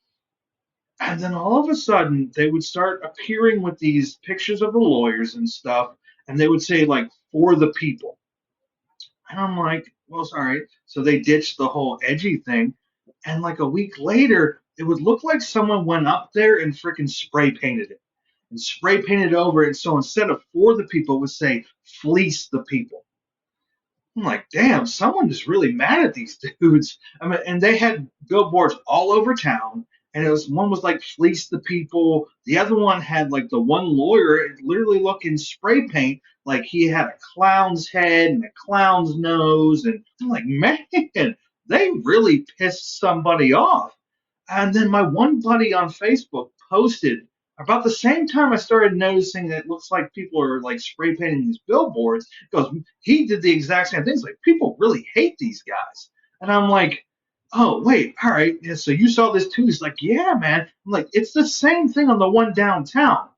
S: And then all of a sudden, they would start appearing with these pictures of the lawyers and stuff, and they would say, like, for the people. And I'm like, well, it's all right. So they ditched the whole edgy thing. And like a week later, it would look like someone went up there and freaking spray painted it. And spray painted over it. So instead of for the people, it would say, fleece the people. I'm like, damn, someone is really mad at these dudes. I mean, and they had billboards all over town. And one was like fleece the people. The other one had like the one lawyer literally looking spray paint like he had a clown's head and a clown's nose. And I'm like, man, they really pissed somebody off. And then my one buddy on Facebook posted about the same time I started noticing that it looks like people are like spray painting these billboards. Because he did the exact same things. Like, people really hate these guys. And I'm like, oh, wait, all right. Yeah, so you saw this too? He's like, yeah, man. I'm like, it's the same thing on the one downtown.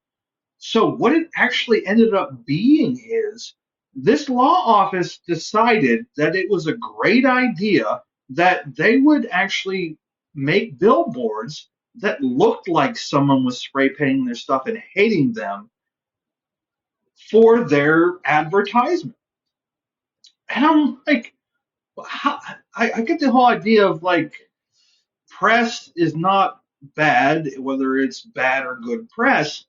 S: So what it actually ended up being is this law office decided that it was a great idea that they would actually make billboards that looked like someone was spray painting their stuff and hating them for their advertisement. And I'm like, I get the whole idea of like, press is not bad, whether it's bad or good press.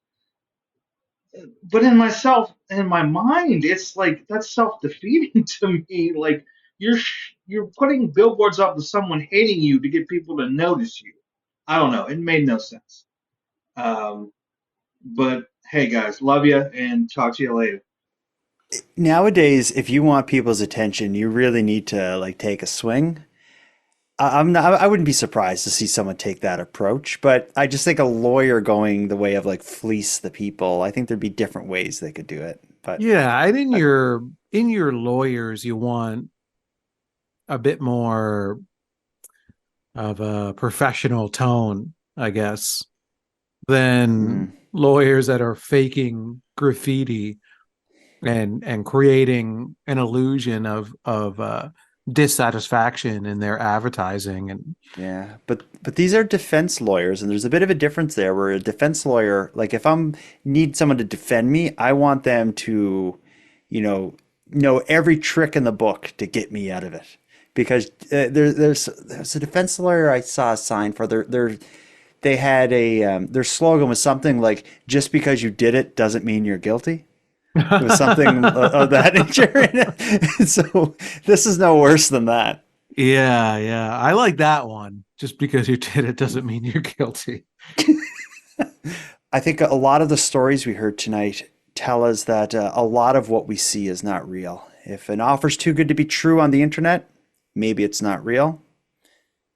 S: But in my mind, it's like that's self-defeating to me. Like, you're putting billboards up with someone hating you to get people to notice you. I don't know. It made no sense. But hey, guys, love you and talk to you later.
A: Nowadays, if you want people's attention, you really need to like take a swing. I wouldn't be surprised to see someone take that approach, but I just think a lawyer going the way of like fleece the people, I think there'd be different ways they could do it. But
C: yeah, and in your lawyers, you want a bit more of a professional tone, I guess, than lawyers that are faking graffiti and creating an illusion of dissatisfaction in their advertising. And
A: yeah, but these are defense lawyers, and there's a bit of a difference there where a defense lawyer, like if I'm need someone to defend me, I want them to, know every trick in the book to get me out of it. Because there's a defense lawyer I saw a sign for they had their slogan was something like, just because you did it doesn't mean you're guilty. It was something of that nature. So this is no worse than that.
C: Yeah. I like that one. Just because you did it doesn't mean you're guilty.
A: I think a lot of the stories we heard tonight tell us that a lot of what we see is not real. If an offer's too good to be true on the internet, maybe it's not real.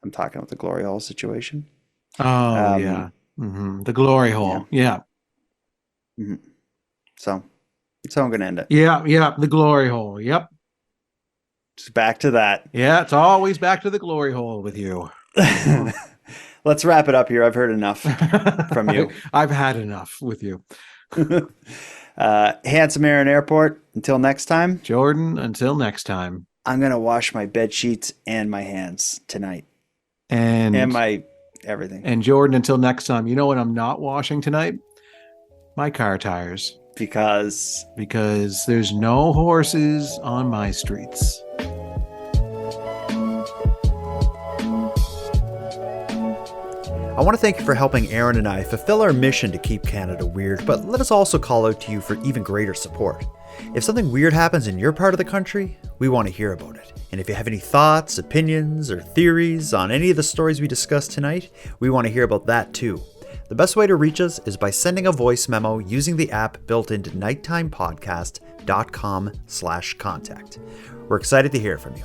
A: I'm talking about the glory hole situation.
C: Oh, yeah. Mm-hmm. The glory hole. Yeah.
A: Mm-hmm. So that's how I'm going to end it.
C: Yeah. The glory hole. Yep.
A: Just back to that.
C: Yeah, it's always back to the glory hole with you.
A: Let's wrap it up here. I've heard enough from you.
C: I've had enough with you.
A: Handsome Aaron Airport. Until next time.
C: Jordan, until next time.
A: I'm going to wash my bed sheets and my hands tonight.
C: And
A: my everything.
C: And Jordan, until next time. You know what I'm not washing tonight? My car tires.
A: Because
C: there's no horses on my streets.
A: I want to thank you for helping Aaron and I fulfill our mission to keep Canada weird, but let us also call out to you for even greater support. If something weird happens in your part of the country, we want to hear about it. And if you have any thoughts, opinions, or theories on any of the stories we discussed tonight, we want to hear about that too. The best way to reach us is by sending a voice memo using the app built into nighttimepodcast.com/contact. We're excited to hear from you.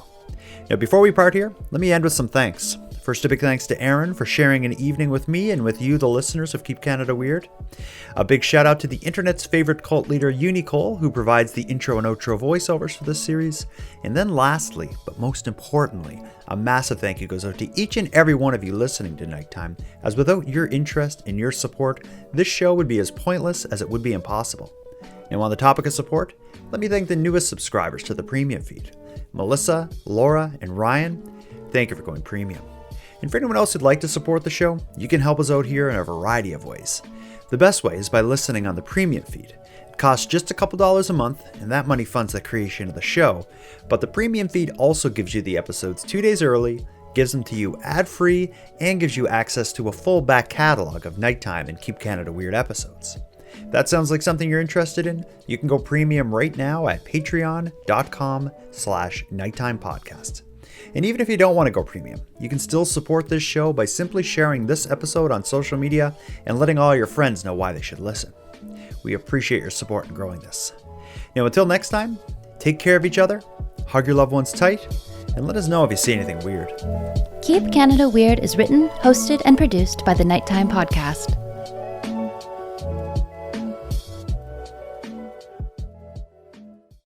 A: Now, before we part here, let me end with some thanks. First, a big thanks to Aaron for sharing an evening with me and with you, the listeners of Keep Canada Weird. A big shout out to the internet's favorite cult leader, Unicole, who provides the intro and outro voiceovers for this series. And then lastly, but most importantly, a massive thank you goes out to each and every one of you listening to Nighttime, as without your interest and your support, this show would be as pointless as it would be impossible. Now, on the topic of support, let me thank the newest subscribers to the premium feed. Melissa, Laura, and Ryan, thank you for going premium. And for anyone else who'd like to support the show, you can help us out here in a variety of ways. The best way is by listening on the premium feed. It costs just a couple dollars a month, and that money funds the creation of the show. But the premium feed also gives you the episodes 2 days early, gives them to you ad-free, and gives you access to a full back catalog of Nighttime and Keep Canada Weird episodes. If that sounds like something you're interested in, you can go premium right now at patreon.com/nighttimepodcast. And even if you don't want to go premium, you can still support this show by simply sharing this episode on social media and letting all your friends know why they should listen. We appreciate your support in growing this. Now, until next time, take care of each other, hug your loved ones tight, and let us know if you see anything weird.
B: Keep Canada Weird is written, hosted, and produced by the Nighttime Podcast.